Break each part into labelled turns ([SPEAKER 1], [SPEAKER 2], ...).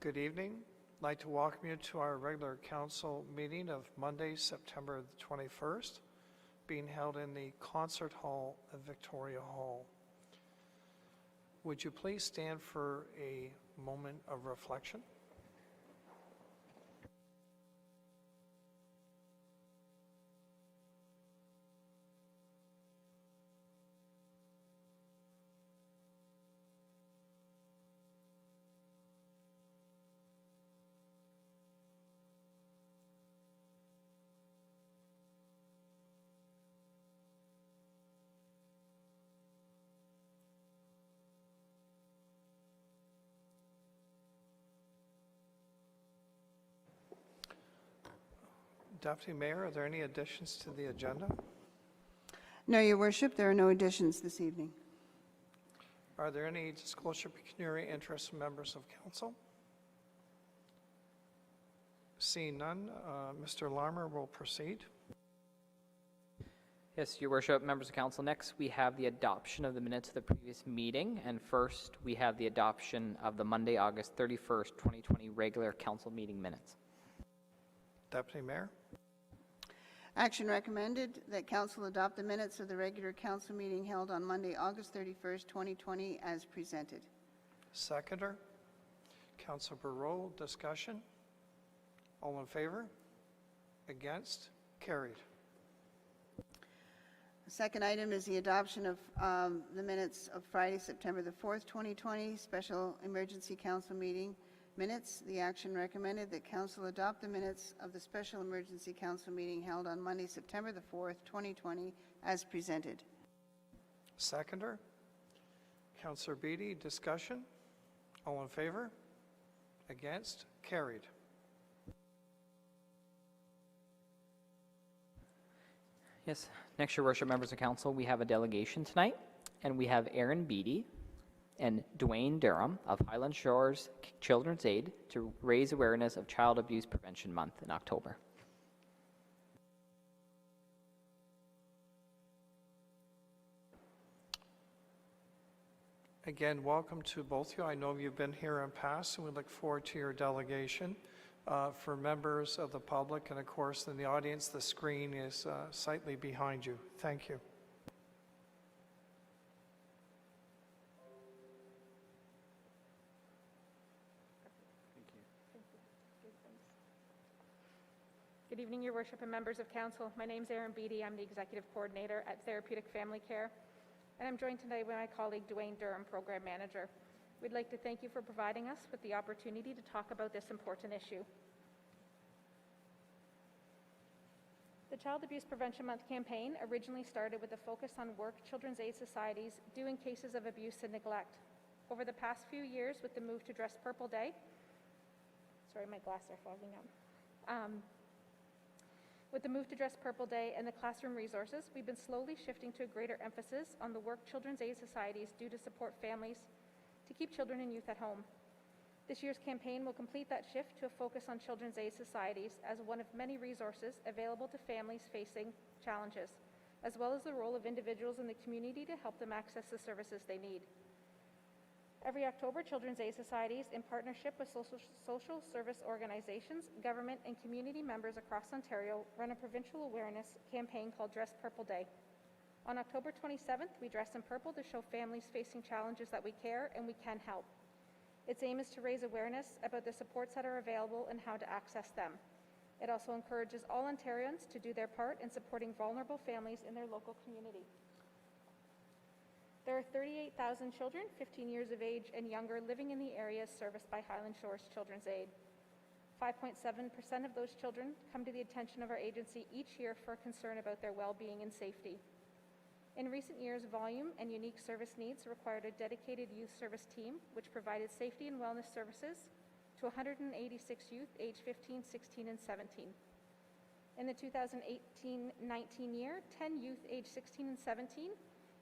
[SPEAKER 1] Good evening. I'd like to welcome you to our regular council meeting of Monday, September the 21st, being held in the Concert Hall of Victoria Hall. Would you please stand for a moment of reflection? Deputy Mayor, are there any additions to the agenda?
[SPEAKER 2] No, Your Worship, there are no additions this evening.
[SPEAKER 1] Are there any disclosure of pecuniary interest from members of council? Seeing none, Mr. Larmer will proceed.
[SPEAKER 3] Yes, Your Worship, members of council. Next, we have the adoption of the minutes of the previous meeting. And first, we have the adoption of the Monday, August 31st, 2020 regular council meeting minutes.
[SPEAKER 1] Deputy Mayor?
[SPEAKER 2] Action recommended that council adopt the minutes of the regular council meeting held on Monday, August 31st, 2020 as presented.
[SPEAKER 1] Seconder? Councilor Barreau, discussion? All in favor? Against? Carried.
[SPEAKER 2] The second item is the adoption of the minutes of Friday, September the 4th, 2020 special emergency council meeting minutes. The action recommended that council adopt the minutes of the special emergency council meeting held on Monday, September the 4th, 2020 as presented.
[SPEAKER 1] Seconder? Councilor Beatty, discussion? All in favor? Against? Carried.
[SPEAKER 3] Yes, next, Your Worship, members of council, we have a delegation tonight, and we have Erin Beatty and Duane Durham of Highland Shores Children's Aid to raise awareness of Child Abuse Prevention Month in October.
[SPEAKER 1] Again, welcome to both of you. I know you've been here in past, and we look forward to your delegation. For members of the public and, of course, in the audience, the screen is slightly behind you. Thank you.
[SPEAKER 4] Good evening, Your Worship and members of council. My name is Erin Beatty. I'm the Executive Coordinator at Therapeutic Family Care, and I'm joined tonight by my colleague Duane Durham, Program Manager. We'd like to thank you for providing us with the opportunity to talk about this important issue. The Child Abuse Prevention Month campaign originally started with a focus on work children's aid societies do in cases of abuse and neglect. Over the past few years, with the move to Dress Purple Day, sorry, my glasses are fogging up. With the move to Dress Purple Day and the classroom resources, we've been slowly shifting to a greater emphasis on the work children's aid societies do to support families to keep children and youth at home. This year's campaign will complete that shift to a focus on children's aid societies as one of many resources available to families facing challenges, as well as the role of individuals in the community to help them access the services they need. Every October, Children's Aid Societies, in partnership with social service organizations, government, and community members across Ontario, run a provincial awareness campaign called Dress Purple Day. On October 27th, we dress in purple to show families facing challenges that we care and we can help. Its aim is to raise awareness about the supports that are available and how to access them. It also encourages all Ontarians to do their part in supporting vulnerable families in their local community. There are 38,000 children, 15 years of age and younger, living in the areas serviced by Highland Shores Children's Aid. 5.7% of those children come to the attention of our agency each year for concern about their well-being and safety. In recent years, volume and unique service needs required a dedicated youth service team, which provided safety and wellness services to 186 youth aged 15, 16, and 17. In the 2018-19 year, 10 youth aged 16 and 17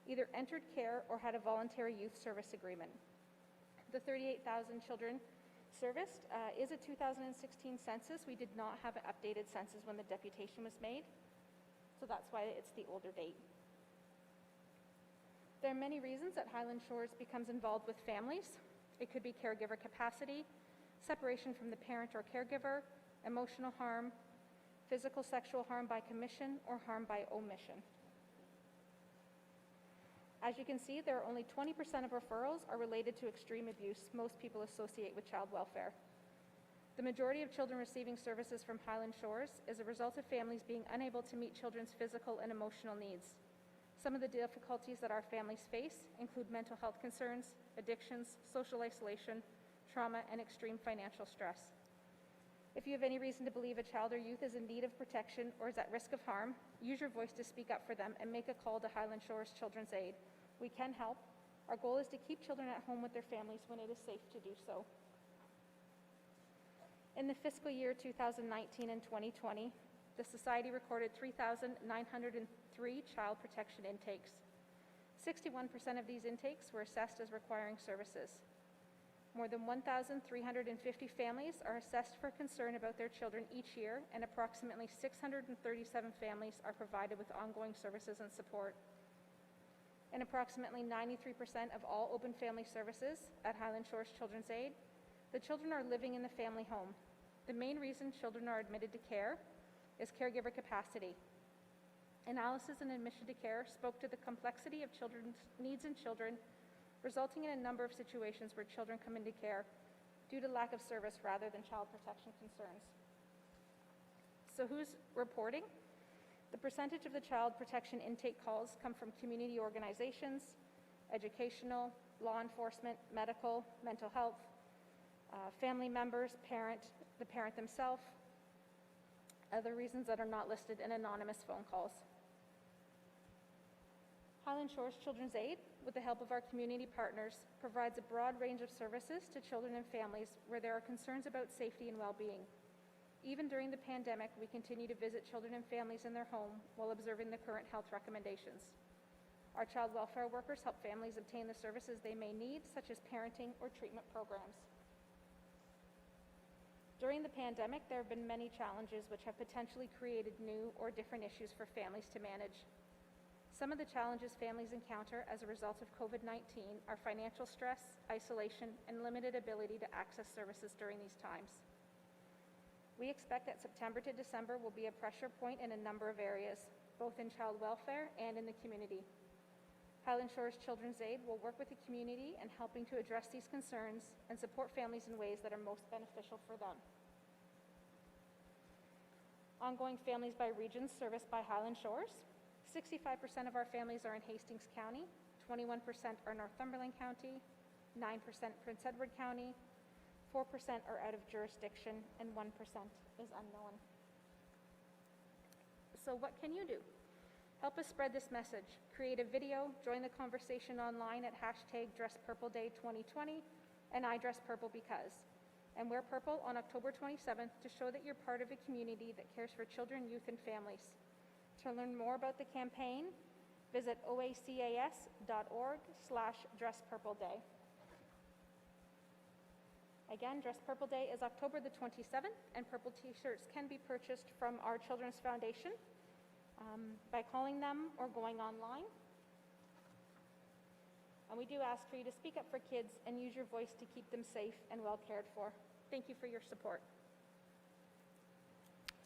[SPEAKER 4] either entered care or had a voluntary youth service agreement. The 38,000 children serviced is a 2016 census. We did not have an updated census when the deputation was made, so that's why it's the older date. There are many reasons that Highland Shores becomes involved with families. It could be caregiver capacity, separation from the parent or caregiver, emotional harm, physical sexual harm by commission, or harm by omission. As you can see, there are only 20% of referrals are related to extreme abuse most people associate with child welfare. The majority of children receiving services from Highland Shores is a result of families being unable to meet children's physical and emotional needs. Some of the difficulties that our families face include mental health concerns, addictions, social isolation, trauma, and extreme financial stress. If you have any reason to believe a child or youth is in need of protection or is at risk of harm, use your voice to speak up for them and make a call to Highland Shores Children's Aid. We can help. Our goal is to keep children at home with their families when it is safe to do so. In the fiscal year 2019 and 2020, the Society recorded 3,903 child protection intakes. 61% of these intakes were assessed as requiring services. More than 1,350 families are assessed for concern about their children each year, and approximately 637 families are provided with ongoing services and support. In approximately 93% of all open family services at Highland Shores Children's Aid, the children are living in the family home. The main reason children are admitted to care is caregiver capacity. Analysis and admission to care spoke to the complexity of children's needs in children, resulting in a number of situations where children come into care due to lack of service rather than child protection concerns. So who's reporting? The percentage of the child protection intake calls come from community organizations, educational, law enforcement, medical, mental health, family members, the parent themselves, other reasons that are not listed in anonymous phone calls. Highland Shores Children's Aid, with the help of our community partners, provides a broad range of services to children and families where there are concerns about safety and well-being. Even during the pandemic, we continue to visit children and families in their home while observing the current health recommendations. Our child welfare workers help families obtain the services they may need, such as parenting or treatment programs. During the pandemic, there have been many challenges which have potentially created new or different issues for families to manage. Some of the challenges families encounter as a result of COVID-19 are financial stress, isolation, and limited ability to access services during these times. We expect that September to December will be a pressure point in a number of areas, both in child welfare and in the community. Highland Shores Children's Aid will work with the community in helping to address these concerns and support families in ways that are most beneficial for them. Ongoing families by regions serviced by Highland Shores. 65% of our families are in Hastings County, 21% are Northumberland County, 9% Prince Edward County, 4% are out of jurisdiction, and 1% is unknown. So what can you do? Help us spread this message. Create a video, join the conversation online at #DressPurpleDay2020 and I Dress Purple Because. And wear purple on October 27th to show that you're part of a community that cares for children, youth, and families. To learn more about the campaign, visit oacas.org/DressPurpleDay. Again, Dress Purple Day is October the 27th, and purple t-shirts can be purchased from our Children's Foundation by calling them or going online. And we do ask for you to speak up for kids and use your voice to keep them safe and well cared for. Thank you for your support.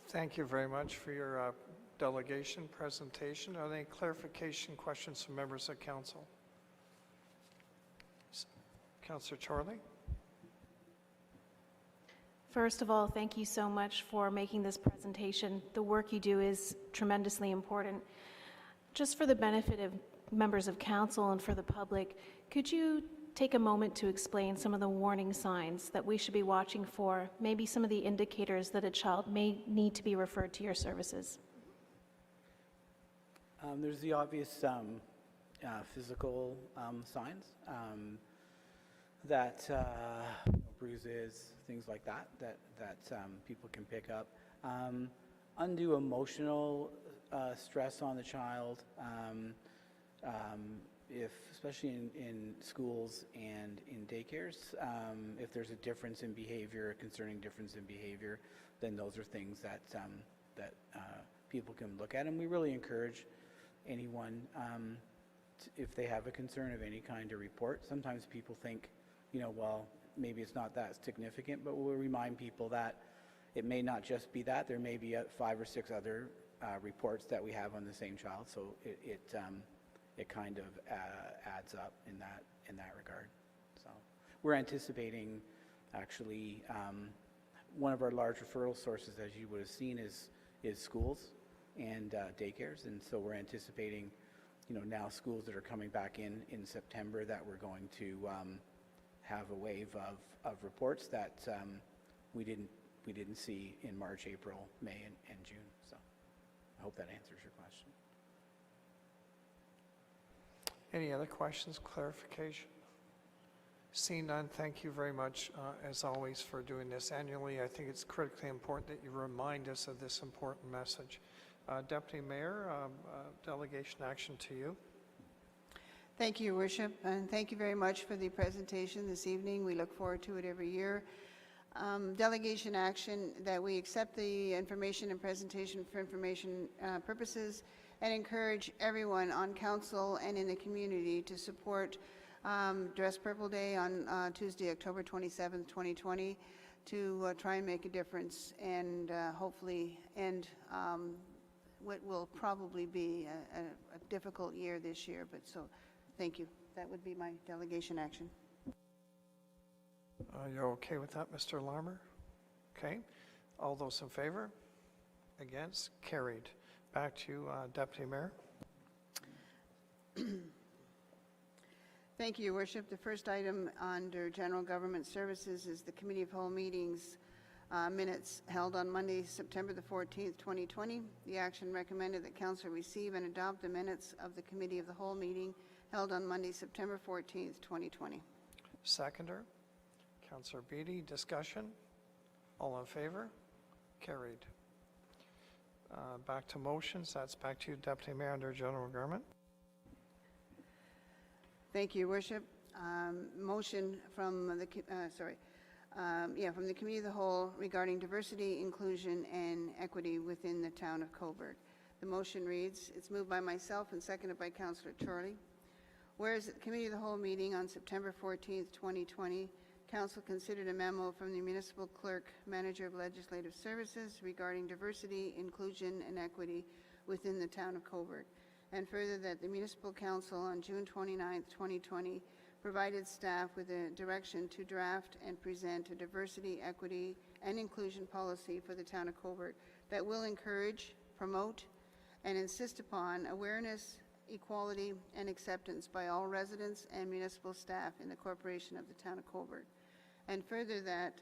[SPEAKER 1] Thank you very much for your delegation presentation. Are there any clarification questions from members of council? Councillor Chorley?
[SPEAKER 5] First of all, thank you so much for making this presentation. The work you do is tremendously important. Just for the benefit of members of council and for the public, could you take a moment to explain some of the warning signs that we should be watching for, maybe some of the indicators that a child may need to be referred to your services?
[SPEAKER 6] There's the obvious physical signs that bruises, things like that people can pick up. Undue emotional stress on the child, especially in schools and in daycares. If there's a difference in behavior, a concerning difference in behavior, then those are things that people can look at. And we really encourage anyone, if they have a concern of any kind, to report. Sometimes people think, well, maybe it's not that significant, but we'll remind people that it may not just be that. There may be 5 or 6 other reports that we have on the same child, so it kind of adds up in that regard. So we're anticipating, actually, one of our large referral sources, as you would have seen, is schools and daycares, and so we're anticipating, now schools that are coming back in September, that we're going to have a wave of reports that we didn't see in March, April, May, and June. So I hope that answers your question.
[SPEAKER 1] Any other questions, clarification? Seeing none, thank you very much, as always, for doing this annually. I think it's critically important that you remind us of this important message. Deputy Mayor, delegation action to you.
[SPEAKER 2] Thank you, Your Worship, and thank you very much for the presentation this evening. We look forward to it every year. Delegation action that we accept the information and presentation for information purposes and encourage everyone on council and in the community to support Dress Purple Day on Tuesday, October 27th, 2020, to try and make a difference and hopefully end what will probably be a difficult year this year. But so, thank you. That would be my delegation action.
[SPEAKER 1] You're okay with that, Mr. Larmer? Okay. All those in favor? Against? Carried. Back to you, Deputy Mayor.
[SPEAKER 2] Thank you, Your Worship. The first item under General Government Services is the Committee of Whole Meetings minutes held on Monday, September the 14th, 2020. The action recommended that Council receive and adopt the minutes of the Committee of the Whole meeting held on Monday, September 14th, 2020.
[SPEAKER 1] Seconder, Councillor Beatty. Discussion? All in favor? Carried. Back to motions. That's back to you, Deputy Mayor, under General Government.
[SPEAKER 2] Thank you, Your Worship. Motion from the from the Committee of the Whole regarding diversity, inclusion, and equity within the Town of Cobourg. The motion reads, it's moved by myself and seconded by Councillor Chorley. Whereas at the Committee of the Whole meeting on September 14th, 2020, Council considered a memo from the Municipal Clerk, Manager of Legislative Services regarding diversity, inclusion, and equity within the Town of Cobourg. And further, that the Municipal Council on June 29th, 2020, provided staff with a direction to draft and present a diversity, equity, and inclusion policy for the Town of Cobourg that will encourage, promote, and insist upon awareness, equality, and acceptance by all residents and municipal staff in the corporation of the Town of Cobourg. And further, that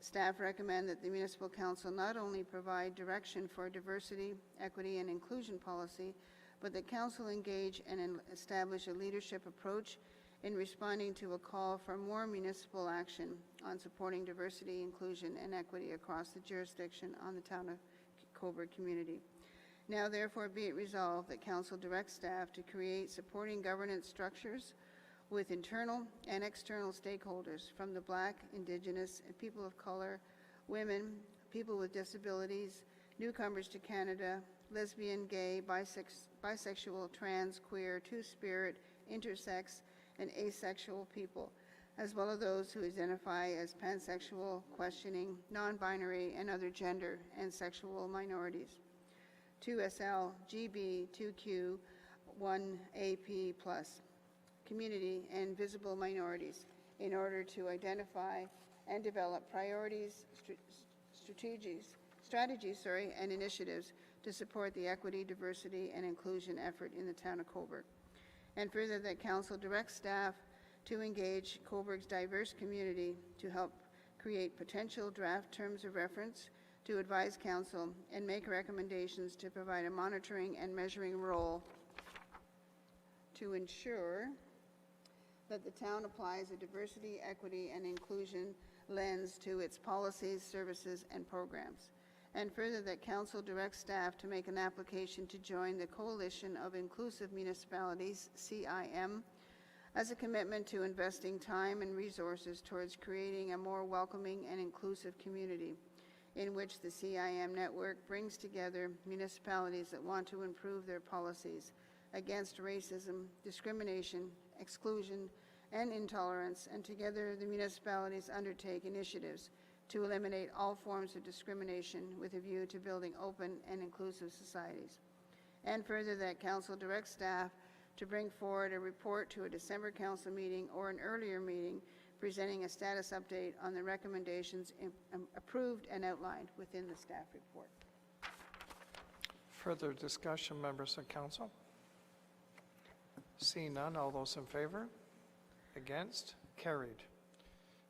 [SPEAKER 2] staff recommend that the Municipal Council not only provide direction for diversity, equity, and inclusion policy, but that Council engage and establish a leadership approach in responding to a call for more municipal action on supporting diversity, inclusion, and equity across the jurisdiction on the Town of Cobourg community. Now, therefore, be it resolved that Council directs staff to create supporting governance structures with internal and external stakeholders from the Black, Indigenous, and people of color, women, people with disabilities, newcomers to Canada, lesbian, gay, bisexual, trans, queer, two-spirit, intersex, and asexual people, as well as those who identify as pansexual, questioning, non-binary, and other gender and sexual minorities. 2SL, GB, 2Q, 1AP+, community and visible minorities, in order to identify and develop priorities, strategies, and initiatives to support the equity, diversity, and inclusion effort in the Town of Cobourg. And further, that Council directs staff to engage Cobourg's diverse community to help create potential draft terms of reference, to advise Council and make recommendations to provide a monitoring and measuring role to ensure that the town applies a diversity, equity, and inclusion lens to its policies, services, and programs. And further, that Council directs staff to make an application to join the Coalition of Inclusive Municipalities, CIM, as a commitment to investing time and resources towards creating a more welcoming and inclusive community, in which the CIM network brings together municipalities that want to improve their policies against racism, discrimination, exclusion, and intolerance, and together the municipalities undertake initiatives to eliminate all forms of discrimination with a view to building open and inclusive societies. And further, that council directs staff to bring forward a report to a December council meeting or an earlier meeting presenting a status update on the recommendations approved and outlined within the staff report.
[SPEAKER 1] Further discussion, members of council? Seeing none, all those in favor? Against? Carried.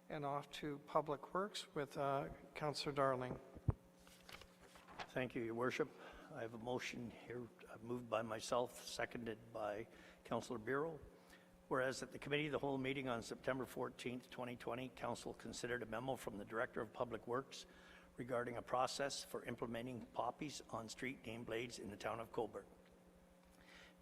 [SPEAKER 1] And off to Public Works with Councillor Darling.
[SPEAKER 7] Thank you, Your Worship. I have a motion here moved by myself, seconded by Councillor Bureau. Whereas at the Committee of the Whole meeting on September 14th, 2020, Council considered a memo from the Director of Public Works regarding a process for implementing poppies on street nameplates in the Town of Cobourg.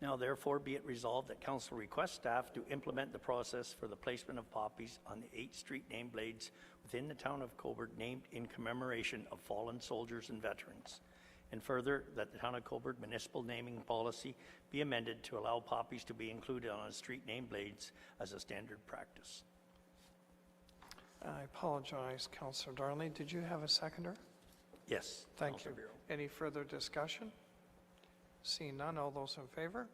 [SPEAKER 7] Now therefore be it resolved that Council requests staff to implement the process for the placement of poppies on the 8 street nameplates within the Town of Cobourg named in commemoration of fallen soldiers and veterans. And further, that the Town of Cobourg municipal naming policy be amended to allow poppies to be included on street nameplates as a standard practice.
[SPEAKER 1] I apologize, Councillor Darling. Did you have a seconder?
[SPEAKER 7] Yes.
[SPEAKER 1] Thank
[SPEAKER 7] Councillor
[SPEAKER 1] you.
[SPEAKER 7] Bureau.
[SPEAKER 1] Any further discussion? Seeing none, all those in favor?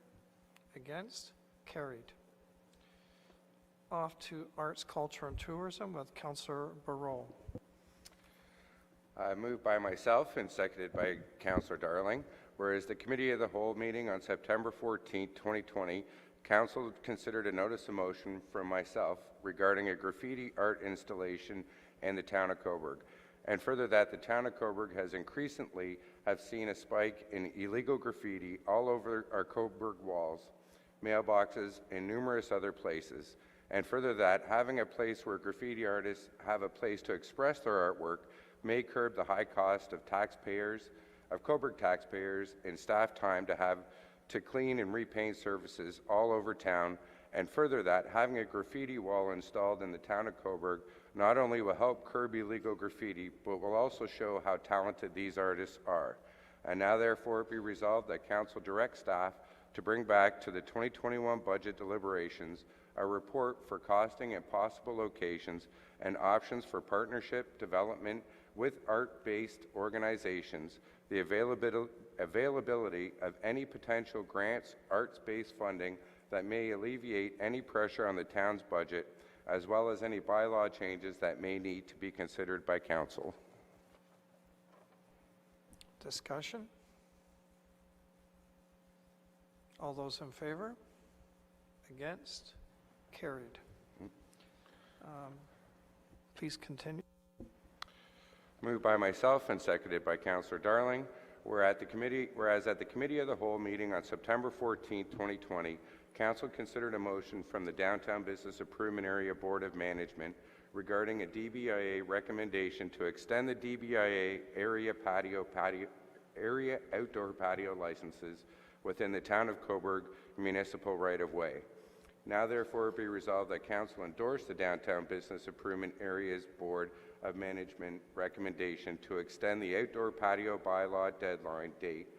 [SPEAKER 1] Against? Carried. Off to Arts, Culture, and Tourism with Councillor Barreau.
[SPEAKER 8] Moved by myself and seconded by Councillor Darling. Whereas the Committee of the Whole meeting on September 14, 2020, Council considered a notice of motion from myself regarding a graffiti art installation in the Town of Cobourg. And further, that the Town of Cobourg has increasingly have seen a spike in illegal graffiti all over our Cobourg walls, mailboxes, and numerous other places. And further, that having a place where graffiti artists have a place to express their artwork may curb the high cost of Cobourg taxpayers, and staff time to clean and repaint surfaces all over town. And further, that having a graffiti wall installed in the Town of Cobourg not only will help curb illegal graffiti, but will also show how talented these artists are. And now therefore be resolved that Council directs staff to bring back to the 2021 budget deliberations a report for costing and possible locations and options for partnership development with art-based organizations, the availability of any potential grants, arts-based funding that may alleviate any pressure on the town's budget, as well as any bylaw changes that may need to be considered by Council.
[SPEAKER 1] Discussion? All those in favor? Against? Carried. Please continue.
[SPEAKER 8] Moved by myself and seconded by Councillor Darling. Whereas at the Committee of the Whole meeting on September 14, 2020, Council considered a motion from the Downtown Business Improvement Area Board of Management regarding a DBIA recommendation to extend the DBIA area outdoor patio licenses within the Town of Cobourg municipal right-of-way. Now therefore be resolved that Council endorse the Downtown Business Improvement Areas Board of Management recommendation to extend the outdoor patio bylaw deadline date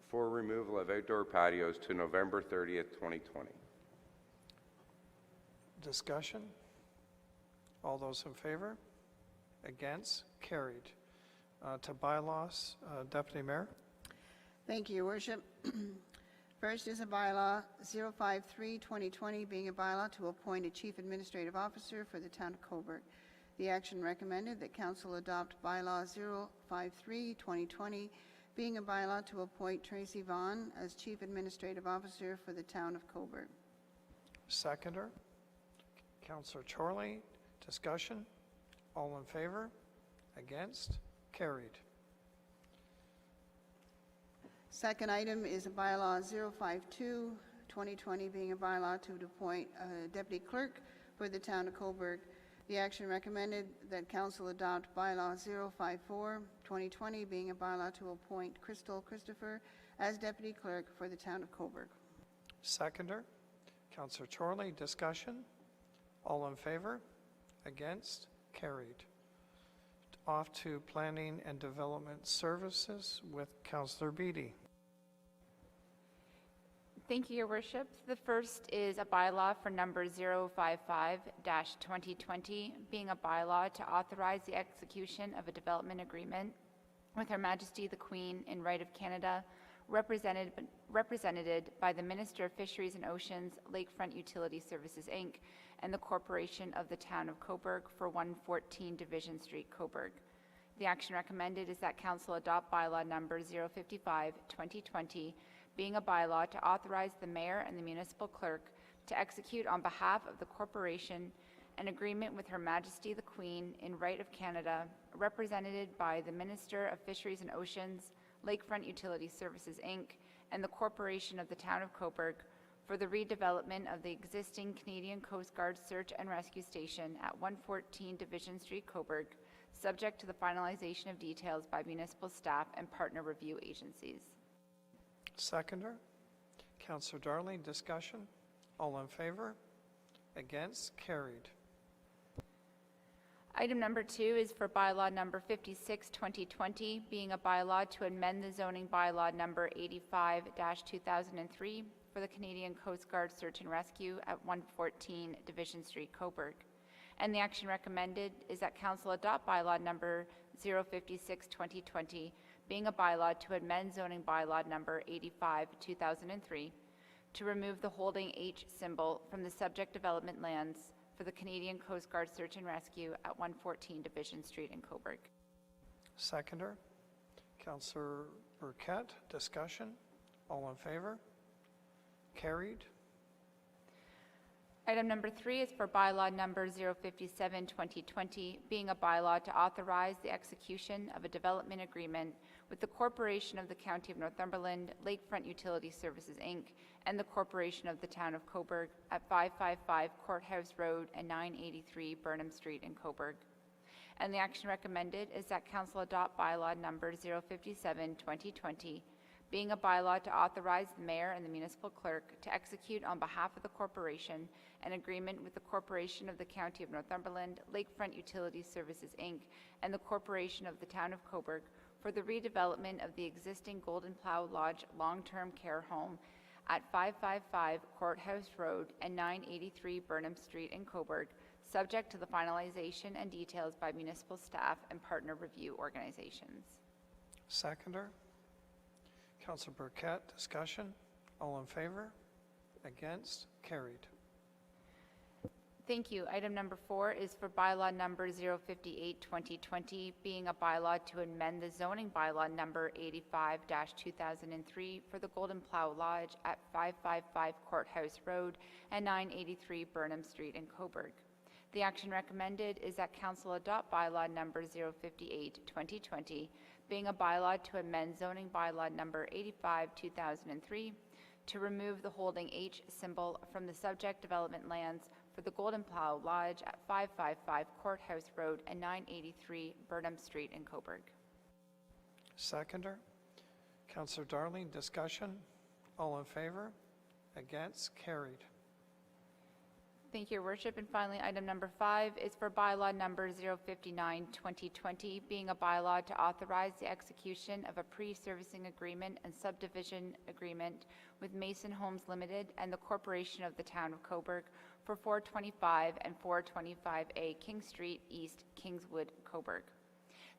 [SPEAKER 8] for removal of outdoor patios to November 30th, 2020.
[SPEAKER 1] Discussion? All those in favor? Against? Carried. To bylaws, Deputy Mayor.
[SPEAKER 2] Thank you, Your Worship. First is a bylaw 053-2020, being a bylaw to appoint a Chief Administrative Officer for the Town of Cobourg. The action recommended that Council adopt bylaw 053-2020, being a bylaw to appoint Tracy Vaughn as Chief Administrative Officer for the Town of Cobourg.
[SPEAKER 1] Seconder, Councillor Chorley. Discussion? All in favor? Against? Carried.
[SPEAKER 2] Second item is a bylaw 052-2020, being a bylaw to appoint a Deputy Clerk for the Town of Cobourg. The action recommended that Council adopt bylaw 054-2020, being a bylaw to appoint Crystal Christopher as Deputy Clerk for the Town of Cobourg.
[SPEAKER 1] Seconder, Councillor Chorley. Discussion? All in favor? Against? Carried. Off to Planning and Development Services with Councillor Beatty.
[SPEAKER 9] Thank you, Your Worship. The first is a bylaw for number 055-2020, being a bylaw to authorize the execution of a development agreement with Her Majesty the Queen in Right of Canada, represented by the Minister of Fisheries and Oceans, Lakefront Utility Services, Inc., and the Corporation of the Town of Cobourg for 114 Division Street, Cobourg. The action recommended is that Council adopt bylaw number 055-2020, being a bylaw to authorize the Mayor and the Municipal Clerk to execute on behalf of the Corporation an agreement with Her Majesty the Queen in Right of Canada, represented by the Minister of Fisheries and Oceans, Lakefront Utility Services, Inc., and the Corporation of the Town of Cobourg for the redevelopment of the existing Canadian Coast Guard Search and Rescue Station at 114 Division Street, Cobourg, subject to the finalization of details by municipal staff and partner review agencies.
[SPEAKER 1] Seconder. Councillor Darling, discussion? All in favor? Against? Carried.
[SPEAKER 9] Item number 2 is for bylaw number 56-2020, being a bylaw to amend the zoning bylaw number 85-2003 for the Canadian Coast Guard Search and Rescue at 114 Division Street, Cobourg. And the action recommended is that Council adopt bylaw number 056-2020, being a bylaw to amend zoning bylaw number 85-2003 to remove the holding H symbol from the subject development lands for the Canadian Coast Guard Search and Rescue at 114 Division Street in Cobourg.
[SPEAKER 1] Seconder. Councillor Burkett, discussion? All in favor? Carried.
[SPEAKER 9] Item number 3 is for bylaw number 057-2020, being a bylaw to authorize the execution of a development agreement with the Corporation of the County of Northumberland, Lakefront Utility Services, Inc., and the Corporation of the Town of Cobourg at 555 Courthouse Road and 983 Burnham Street in Cobourg. And the action recommended is that Council adopt bylaw number 057-2020, being a bylaw to authorize the Mayor and the Municipal Clerk to execute on behalf of the Corporation an agreement with the Corporation of the County of Northumberland, Lakefront Utility Services, Inc., and the Corporation of the Town of Cobourg for the redevelopment of the existing Golden Plough Lodge long-term care home at 555 Courthouse Road and 983 Burnham Street in Cobourg, subject to the finalization and details by municipal staff and partner review organizations.
[SPEAKER 1] Seconder. Councillor Burkett, discussion? All in favor? Against? Carried.
[SPEAKER 9] Thank you. Item number 4 is for bylaw number 058-2020, being a bylaw to amend the zoning bylaw number 85-2003 for the Golden Plough Lodge at 555 Courthouse Road and 983 Burnham Street in Cobourg. The action recommended is that Council adopt bylaw number 058-2020, being a bylaw to amend zoning bylaw number 85-2003 to remove the holding H symbol from the subject development lands for the Golden Plough Lodge at 555 Courthouse Road and 983 Burnham Street in Cobourg.
[SPEAKER 1] Seconder. Councillor Darling, discussion? All in favor? Against? Carried.
[SPEAKER 9] Thank you, Your Worship. And finally, item number 5 is for bylaw number 059-2020, being a bylaw to authorize the execution of a pre-servicing agreement and subdivision agreement with Mason Homes Limited and the Corporation of the Town of Cobourg for 425 and 425A King Street East, Kingswood, Cobourg.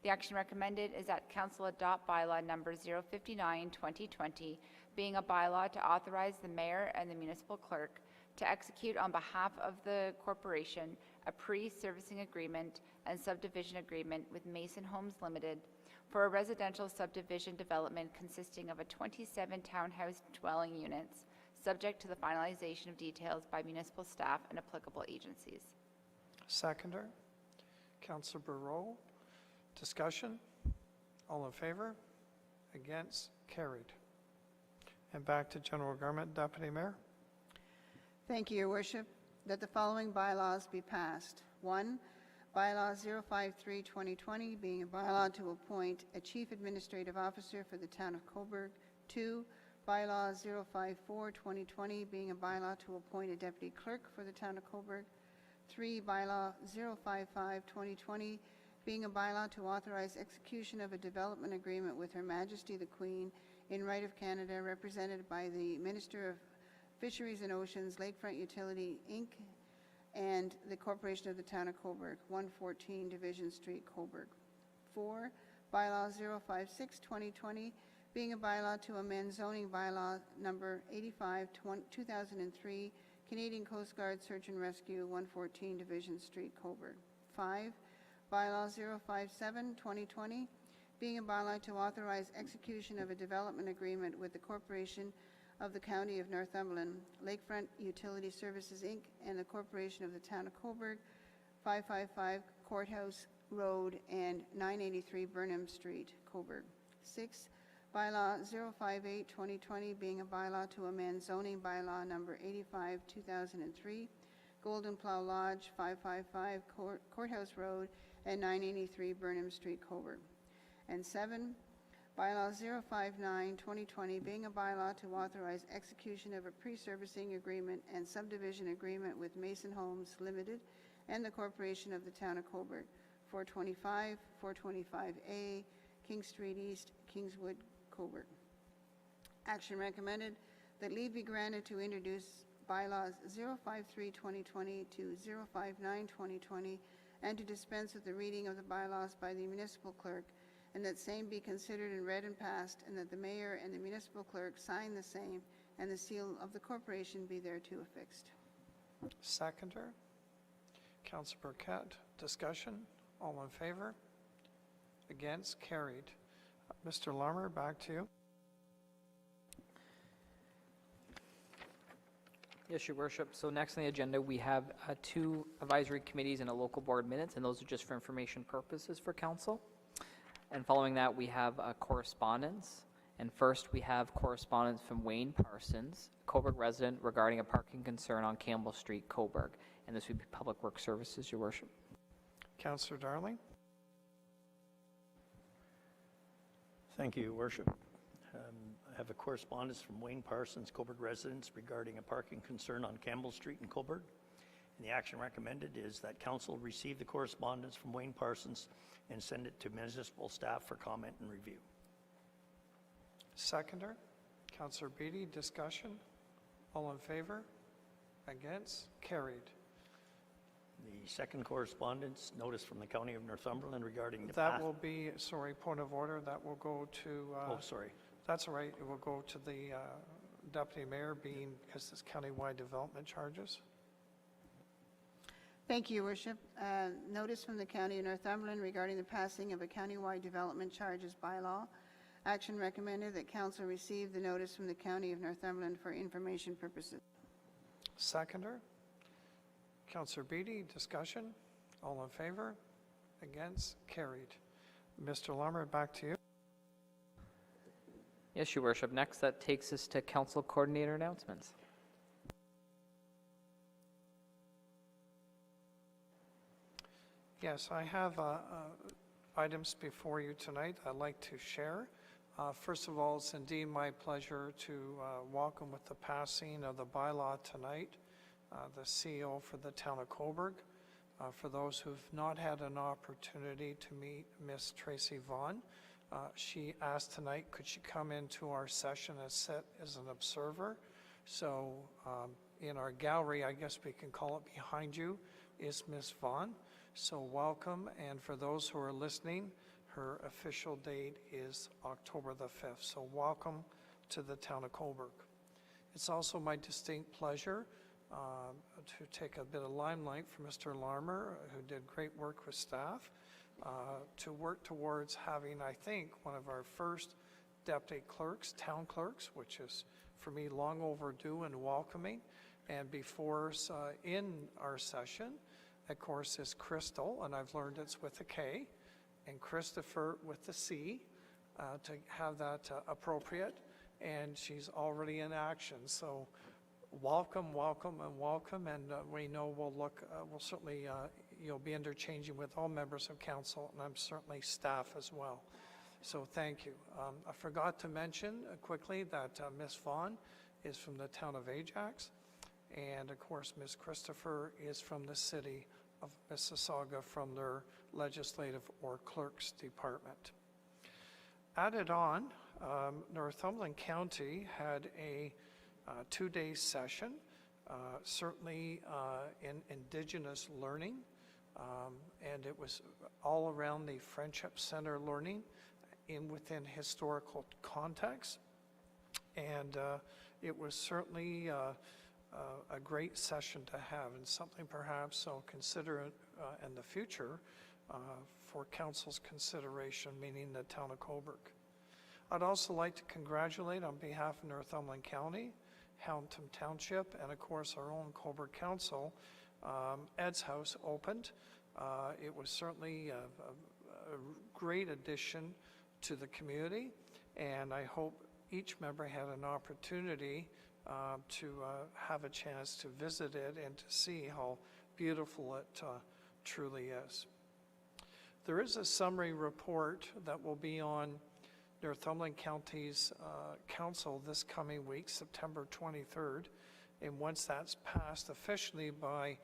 [SPEAKER 9] The action recommended is that Council adopt bylaw number 059-2020, being a bylaw to authorize the Mayor and the Municipal Clerk to execute on behalf of the Corporation a pre-servicing agreement and subdivision agreement with Mason Homes Limited for a residential subdivision development consisting of 27 townhouse dwelling units, subject to the finalization of details by municipal staff and applicable agencies.
[SPEAKER 1] Seconder. Councillor Burrow, discussion? All in favor? Against? Carried. And back to General Government, Deputy Mayor.
[SPEAKER 2] Thank you, Your Worship. That the following bylaws be passed. 1, Bylaw 053-2020, being a bylaw to appoint a Chief Administrative Officer for the Town of Cobourg. 2, Bylaw 054-2020, being a bylaw to appoint a Deputy Clerk for the Town of Cobourg. 3, Bylaw 055-2020, being a bylaw to authorize execution of a development agreement with Her Majesty the Queen in Right of Canada, represented by the Minister of Fisheries and Oceans, Lakefront Utility, Inc., and the Corporation of the Town of Cobourg, 114 Division Street, Cobourg. 4, Bylaw 056-2020, being a bylaw to amend zoning bylaw number 85, 2003, Canadian Coast Guard Search and Rescue, 114 Division Street, Cobourg. 5, Bylaw 057-2020, being a bylaw to authorize execution of a development agreement with the Corporation of the County of Northumberland, Lakefront Utility Services, Inc., and the Corporation of the Town of Cobourg, 555 Courthouse Road and 983 Burnham Street, Cobourg. 6, Bylaw 058-2020, being a bylaw to amend zoning bylaw number 85, 2003, Golden Plough Lodge, 555 Courthouse Road and 983 Burnham Street, Cobourg. And 7, Bylaw 059-2020, being a bylaw to authorize execution of a pre-servicing agreement and subdivision agreement with Mason Homes Limited and the Corporation of the Town of Cobourg, 425, 425A, King Street East, Kingswood, Cobourg. Action recommended that leave be granted to introduce bylaws 053-2020 to 059-2020 and to dispense with the reading of the bylaws by the municipal clerk, and that same be considered and read and passed, and that the mayor and the municipal clerk sign the same, and the seal of the corporation be thereto affixed.
[SPEAKER 1] Seconder. Councillor Burkett. Discussion. All in favor? Against? Carried. Mr. Larmer, back to you.
[SPEAKER 3] Yes, Your Worship. So next on the agenda, we have 2 advisory committees and a local board minutes, and those are just for information purposes for council. And following that, we have correspondence. And first, we have correspondence from Wayne Parsons, Cobourg resident, regarding a parking concern on Campbell Street, Cobourg. And this would be Public Works Services, Your Worship.
[SPEAKER 1] Councillor Darling.
[SPEAKER 7] Thank you, Your Worship. I have a correspondence from Wayne Parsons, Cobourg residents, regarding a parking concern on Campbell Street in Cobourg. And the action recommended is that council receive the correspondence from Wayne Parsons and send it to municipal staff for comment and review.
[SPEAKER 1] Seconder. Councillor Beatty. Discussion. All in favor? Against? Carried.
[SPEAKER 7] The second correspondence, notice from the County of Northumberland regarding the
[SPEAKER 1] That
[SPEAKER 7] path.
[SPEAKER 1] will be, sorry, point of order, that will go to,
[SPEAKER 7] Oh, sorry.
[SPEAKER 1] that's all right, it will go to the deputy mayor, being, because it's countywide development charges.
[SPEAKER 2] Thank you, Your Worship. Notice from the County of Northumberland regarding the passing of a countywide development charges bylaw. Action recommended that council receive the notice from the County of Northumberland for information purposes.
[SPEAKER 1] Seconder. Councillor Beatty. Discussion. All in favor? Against? Carried. Mr. Larmer, back to you.
[SPEAKER 3] Yes, Your Worship. Next, that takes us to council coordinator announcements.
[SPEAKER 1] Yes, I have items before you tonight I'd like to share. First of all, it's indeed my pleasure to welcome with the passing of the bylaw tonight, the CEO for the Town of Cobourg. For those who've not had an opportunity to meet Miss Tracy Vaughn, she asked tonight, could she come into our session and sit as an observer? So in our gallery, I guess we can call it behind you, is Miss Vaughn. So welcome, and for those who are listening, her official date is October the 5th. So welcome to the Town of Cobourg. It's also my distinct pleasure to take a bit of limelight for Mr. Larmer, who did great work with staff, to work towards having, I think, one of our first deputy clerks, town clerks, which is for me long overdue and welcoming. And before us in our session, of course, is Crystal, and I've learned it's with a K, and Christopher with a C, to have that appropriate, and she's already in action. So welcome, welcome, and welcome, and we know we'll certainly, you'll be interchanging with all members of council, and I'm certainly staff as well. So thank you. I forgot to mention quickly that Ms. Vaughn is from the town of Ajax, and of course, Ms. Christopher is from the city of Mississauga from their legislative or clerk's department. Added on, Northumberland County had a two-day session, certainly in Indigenous learning, and it was all around the Friendship Center learning within historical context. And it was certainly a great session to have, and something perhaps I'll consider in the future for council's consideration, meaning the Town of Cobourg. I'd also like to congratulate on behalf of Northumberland County, Hamilton Township, and of course our own Cobourg Council. Ed's House opened. It was certainly a great addition to the community, and I hope each member had an opportunity to have a chance to visit it and to see how beautiful it truly is. There is a summary report that will be on Northumberland County's council this coming week, September 23rd, and once that's passed officially by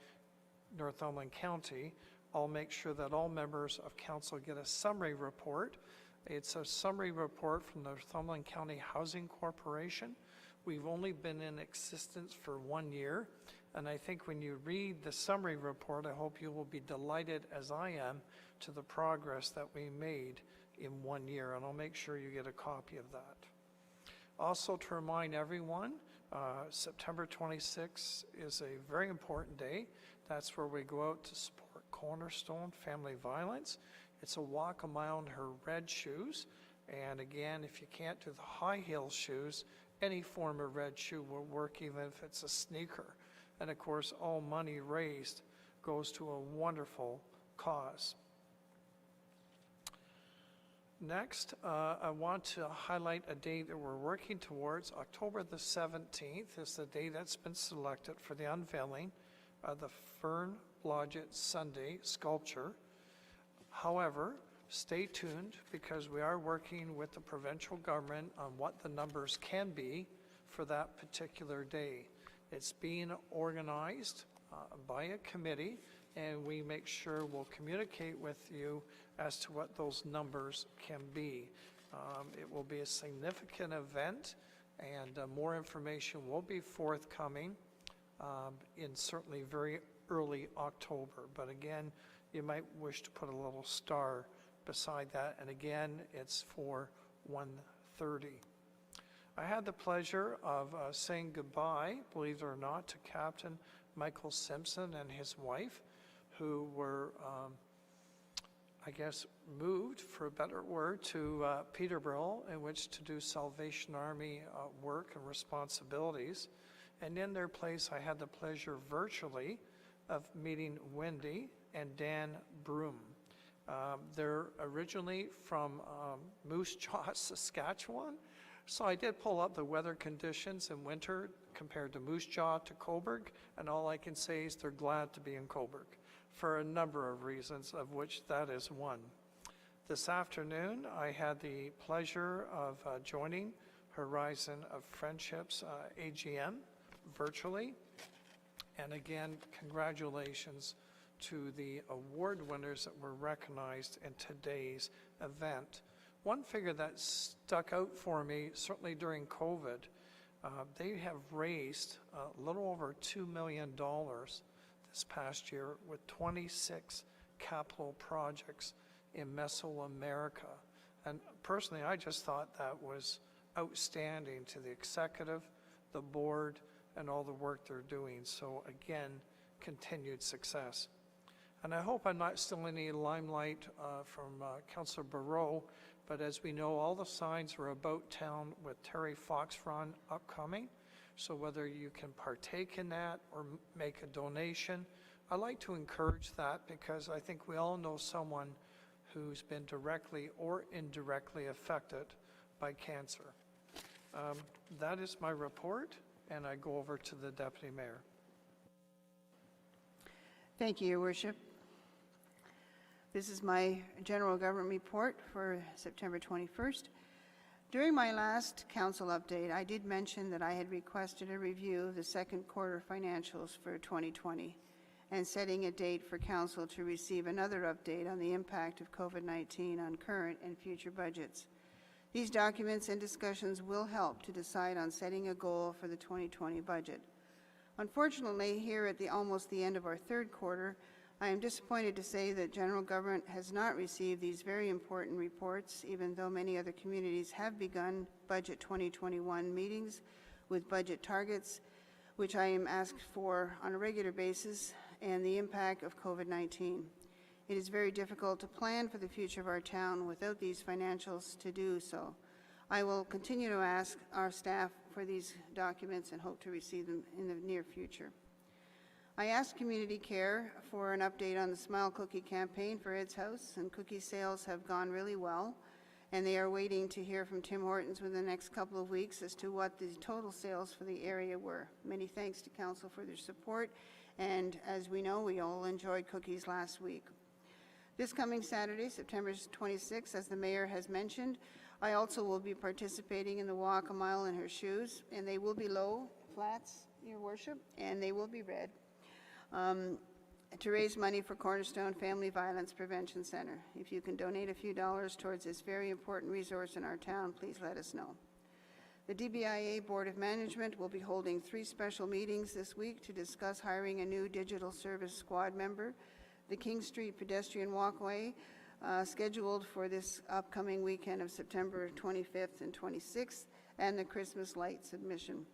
[SPEAKER 1] Northumberland County, I'll make sure that all members of council get a summary report. It's a summary report from the Northumberland County Housing Corporation. We've only been in existence for 1 year, and I think when you read the summary report, I hope you will be delighted, as I am, to the progress that we made in 1 year, and I'll make sure you get a copy of that. Also, to remind everyone, September 26th is a very important day. That's where we go out to support Cornerstone Family Violence. It's a walk a mile in her red shoes, and again, if you can't do the high heel shoes, any form of red shoe will work, even if it's a sneaker. And of course, all money raised goes to a wonderful cause. Next, I want to highlight a date that we're working towards. October the 17th is the day that's been selected for the unveiling of the Fern Blodgett Sunday sculpture. However, stay tuned, because we are working with the provincial government on what the numbers can be for that particular day. It's being organized by a committee, and we make sure we'll communicate with you as to what those numbers can be. It will be a significant event, and more information will be forthcoming in certainly very early October. But again, you might wish to put a little star beside that, and again, it's for 1:30. I had the pleasure of saying goodbye, believe it or not, to Captain Michael Simpson and his wife, who were, I guess, moved, for a better word, to Peterborough, in which to do Salvation Army work and responsibilities. And in their place, I had the pleasure virtually of meeting Wendy and Dan Broom. They're originally from Moose Jaw, Saskatchewan. So I did pull up the weather conditions in winter compared to Moose Jaw to Cobourg, and all I can say is they're glad to be in Cobourg for a number of reasons, of which that is one. This afternoon, I had the pleasure of joining Horizon of Friendships AGM virtually. And again, congratulations to the award winners that were recognized in today's event. One figure that stuck out for me, certainly during COVID, they have raised a little over $2 million this past year with 26 capital projects in Mesoamerica. And personally, I just thought that was outstanding to the executive, the board, and all the work they're doing. So again, continued success. And I hope I'm not stealing any limelight from Councillor Barreau, but as we know, all the signs are about town with Terry Fox Run upcoming. So whether you can partake in that or make a donation, I like to encourage that, because I think we all know someone who's been directly or indirectly affected by cancer. That is my report, and I go over to the Deputy Mayor.
[SPEAKER 2] Thank you, Your Worship. This is my general government report for September 21st. During my last council update, I did mention that I had requested a review of the second quarter financials for 2020 and setting a date for council to receive another update on the impact of COVID-19 on current and future budgets. These documents and discussions will help to decide on setting a goal for the 2020 budget. Unfortunately, here at almost the end of our third quarter, I am disappointed to say that general government has not received these very important reports, even though many other communities have begun Budget 2021 meetings with budget targets, which I am asked for on a regular basis, and the impact of COVID-19. It is very difficult to plan for the future of our town without these financials to do so. I will continue to ask our staff for these documents and hope to receive them in the near future. I asked Community Care for an update on the Smile Cookie campaign for Ed's House, and cookie sales have gone really well, and they are waiting to hear from Tim Hortons within the next couple of weeks as to what the total sales for the area were. Many thanks to Council for their support, and as we know, we all enjoyed cookies last week. This coming Saturday, September 26th, as the Mayor has mentioned, I also will be participating in the Walk a Mile in Her Shoes, and they will be low flats, Your Worship, and they will be red, to raise money for Cornerstone Family Violence Prevention Center. If you can donate a few dollars towards this very important resource in our town, please let us know. The DBIA Board of Management will be holding 3 special meetings this week to discuss hiring a new digital service squad member, the King Street pedestrian walkway, scheduled for this upcoming weekend of September 25th and 26th, and the Christmas light submission.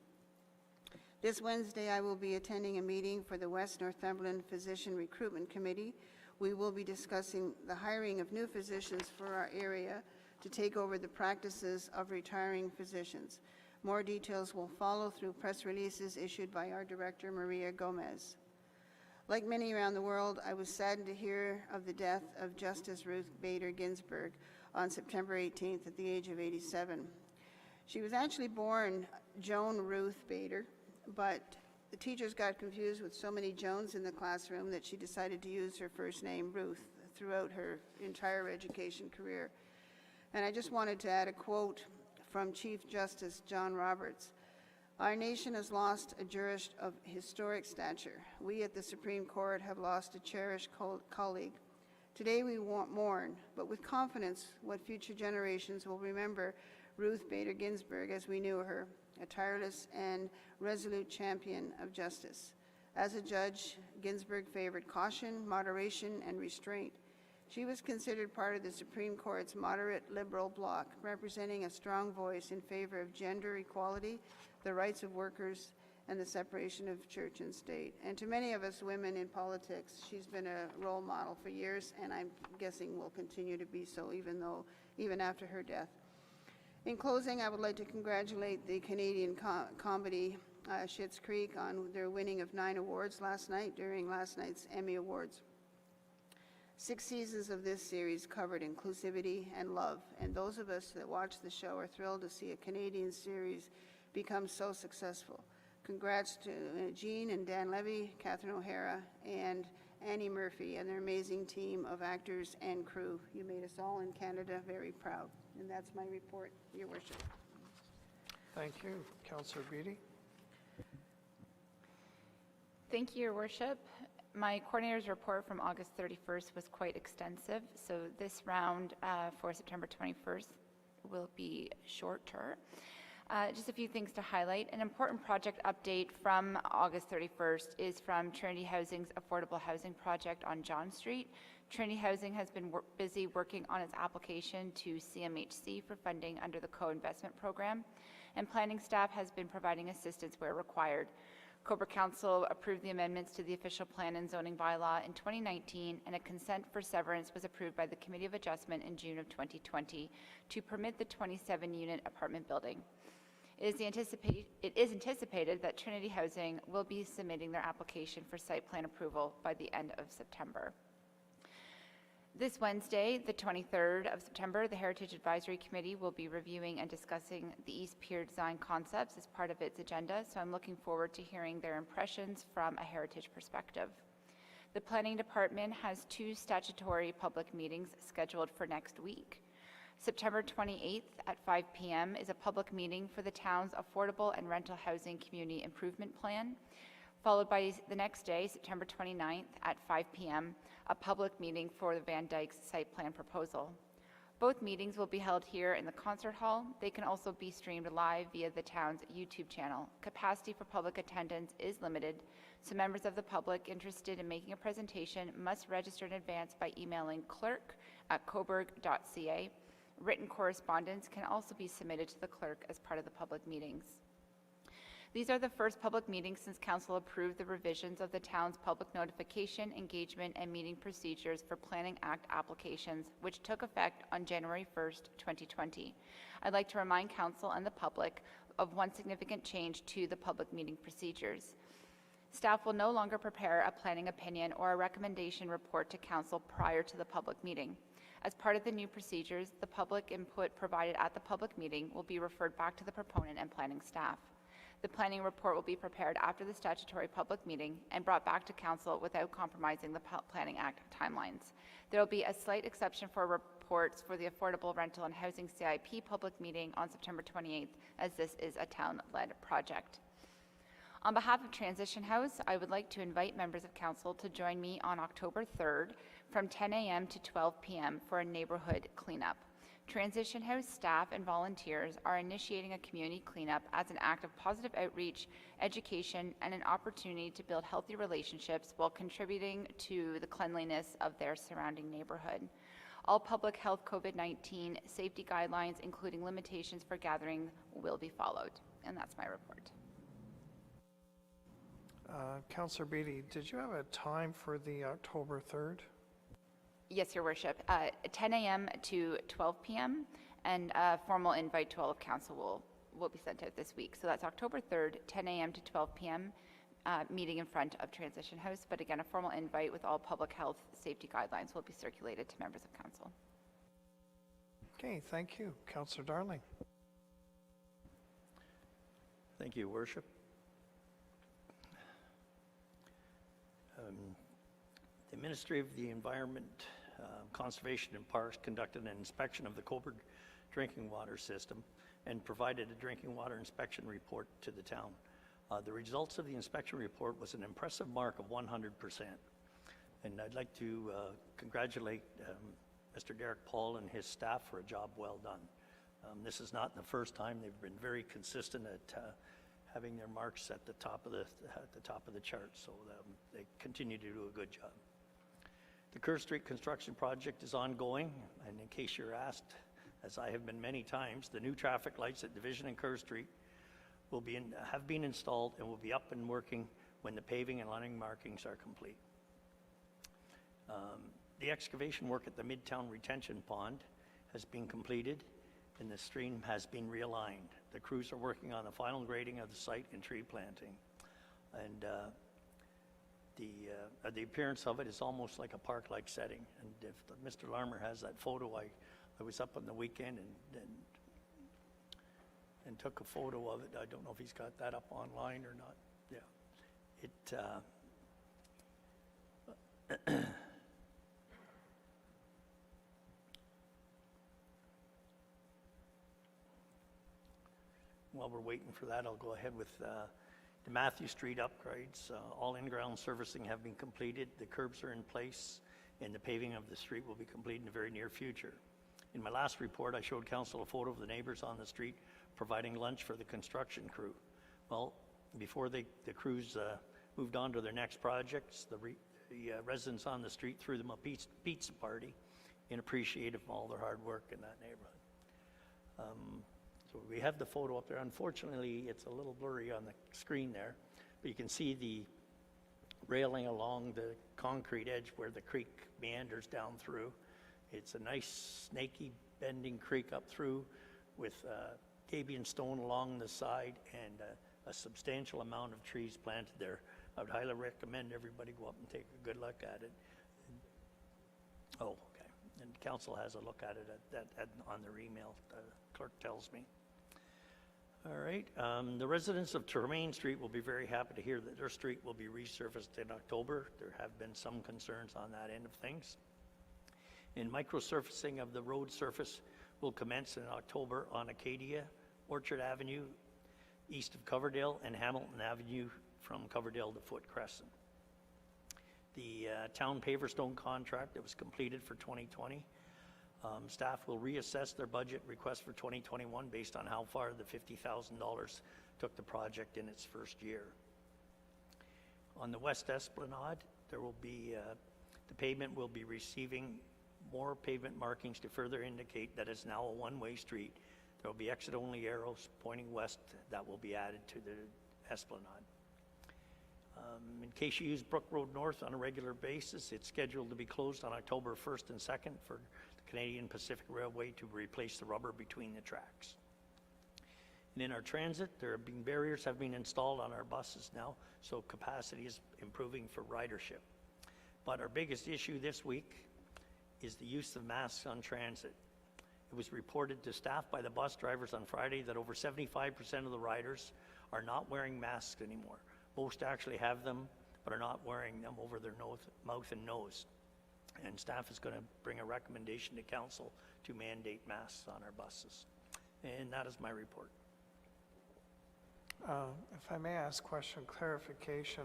[SPEAKER 2] This Wednesday, I will be attending a meeting for the West Northumberland Physician Recruitment Committee. We will be discussing the hiring of new physicians for our area to take over the practices of retiring physicians. More details will follow through press releases issued by our Director, Maria Gomez. Like many around the world, I was saddened to hear of the death of Justice Ruth Bader Ginsburg on September 18th at the age of 87. She was actually born Joan Ruth Bader, but the teachers got confused with so many Joans in the classroom that she decided to use her first name, Ruth, throughout her entire education career. And I just wanted to add a quote from Chief Justice John Roberts. Our nation has lost a jurist of historic stature. We at the Supreme Court have lost a cherished colleague. Today we mourn, but with confidence what future generations will remember Ruth Bader Ginsburg as we knew her, a tireless and resolute champion of justice. As a judge, Ginsburg favored caution, moderation, and restraint. She was considered part of the Supreme Court's moderate liberal bloc, representing a strong voice in favor of gender equality, the rights of workers, and the separation of church and state. And to many of us women in politics, she's been a role model for years, and I'm guessing will continue to be so even after her death. In closing, I would like to congratulate the Canadian comedy Schitt's Creek on their winning of 9 awards last night during last night's Emmy Awards. 6 seasons of this series covered inclusivity and love, and those of us that watch the show are thrilled to see a Canadian series become so successful. Congrats to Jean and Dan Levy, Catherine O'Hara, and Annie Murphy and their amazing team of actors and crew. You made us all in Canada very proud. And that's my report, Your Worship.
[SPEAKER 1] Thank you. Councillor Beatty.
[SPEAKER 9] Thank you, Your Worship. My coordinator's report from August 31st was quite extensive, so this round for September 21st will be shorter. Just a few things to highlight. An important project update from August 31st is from Trinity Housing's affordable housing project on John Street. Trinity Housing has been busy working on its application to CMHC for funding under the co-investment program, and planning staff has been providing assistance where required. Cobourg Council approved the amendments to the official plan and zoning bylaw in 2019, and a consent for severance was approved by the Committee of Adjustment in June of 2020 to permit the 27-unit apartment building. It is anticipated that Trinity Housing will be submitting their application for site plan approval by the end of September. This Wednesday, the 23rd of September, the Heritage Advisory Committee will be reviewing and discussing the East Pier design concepts as part of its agenda, so I'm looking forward to hearing their impressions from a heritage perspective. The Planning Department has 2 statutory public meetings scheduled for next week. September 28th at 5 p.m. is a public meeting for the town's affordable and rental housing community improvement plan, followed by the next day, September 29th at 5 p.m., a public meeting for the Van Dyke's site plan proposal. Both meetings will be held here in the concert hall. They can also be streamed live via the town's YouTube channel. Capacity for public attendance is limited, so members of the public interested in making a presentation must register in advance by emailing clerk@cobourg.ca. Written correspondence can also be submitted to the clerk as part of the public meetings. These are the first public meetings since Council approved the revisions of the town's public notification, engagement, and meeting procedures for Planning Act applications, which took effect on January 1st, 2020. I'd like to remind Council and the public of one significant change to the public meeting procedures. Staff will no longer prepare a planning opinion or a recommendation report to Council prior to the public meeting. As part of the new procedures, the public input provided at the public meeting will be referred back to the proponent and planning staff. The planning report will be prepared after the statutory public meeting and brought back to Council without compromising the Planning Act timelines. There will be a slight exception for reports for the Affordable Rental and Housing CIP public meeting on September 28th, as this is a town-led project. On behalf of Transition House, I would like to invite members of Council to join me on October 3rd from 10 a.m. to 12 p.m. for a neighborhood cleanup. Transition House staff and volunteers are initiating a community cleanup as an act of positive outreach, education, and an opportunity to build healthy relationships while contributing to the cleanliness of their surrounding neighborhood. All public health COVID-19 safety guidelines, including limitations for gathering, will be followed. And that's my report.
[SPEAKER 1] Councillor Beatty, did you have a time for the October 3rd?
[SPEAKER 9] Yes, Your Worship. 10 a.m. to 12 p.m. and a formal invite to all of Council will be sent out this week. So that's October 3rd, 10 a.m. to 12 p.m. Meeting in front of Transition House. But again, a formal invite with all public health safety guidelines will be circulated to members of Council.
[SPEAKER 1] Okay, thank you. Councillor Darling.
[SPEAKER 7] Thank you, Worship. The Ministry of the Environment, Conservation and Parks conducted an inspection of the Cobourg drinking water system and provided a drinking water inspection report to the town. The results of the inspection report was an impressive mark of 100%. And I'd like to congratulate Mr. Derek Paul and his staff for a job well done. This is not the first time. They've been very consistent at having their marks at the top of the chart, so they continue to do a good job. The Kerr Street construction project is ongoing, and in case you're asked, as I have been many times, the new traffic lights at Division and Kerr Street have been installed and will be up and working when the paving and lining markings are complete. The excavation work at the Midtown Retention Pond has been completed, and the stream has been realigned. The crews are working on the final grading of the site and tree planting. And the appearance of it is almost like a park-like setting. And if Mr. Larmer has that photo, I was up on the weekend and took a photo of it. I don't know if he's got that up online or not. Yeah. While we're waiting for that, I'll go ahead with the Matthew Street upgrades. All in-ground servicing have been completed, the curbs are in place, and the paving of the street will be complete in the very near future. In my last report, I showed Council a photo of the neighbors on the street providing lunch for the construction crew. Well, before the crews moved on to their next projects, the residents on the street threw them a pizza party in appreciation of all their hard work in that neighborhood. So we have the photo up there. Unfortunately, it's a little blurry on the screen there, but you can see the railing along the concrete edge where the creek meanders down through. It's a nice snaky bending creek up through with gabion stone along the side and a substantial amount of trees planted there. I would highly recommend everybody go up and take a good look at it. Oh, okay. And Council has a look at it on their email, the clerk tells me. All right, the residents of Tremaine Street will be very happy to hear that their street will be resurfaced in October. There have been some concerns on that end of things. And microsurfacing of the road surface will commence in October on Acadia, Orchard Avenue, east of Coverdale, and Hamilton Avenue from Coverdale to Foot Crescent. The town paver stone contract that was completed for 2020 Staff will reassess their budget request for 2021 based on how far the $50,000 took the project in its first year. On the West Esplanade, there will be, the pavement will be receiving more pavement markings to further indicate that it's now a one-way street. There will be exit-only arrows pointing west that will be added to the Esplanade. In case you use Brook Road North on a regular basis, it's scheduled to be closed on October 1st and 2nd for the Canadian Pacific Railway to replace the rubber between the tracks. And in our transit, barriers have been installed on our buses now, so capacity is improving for ridership. But our biggest issue this week is the use of masks on transit. It was reported to staff by the bus drivers on Friday that over 75% of the riders are not wearing masks anymore. Most actually have them, but are not wearing them over their mouth and nose. And staff is going to bring a recommendation to council to mandate masks on our buses. And that is my report.
[SPEAKER 1] If I may ask question, clarification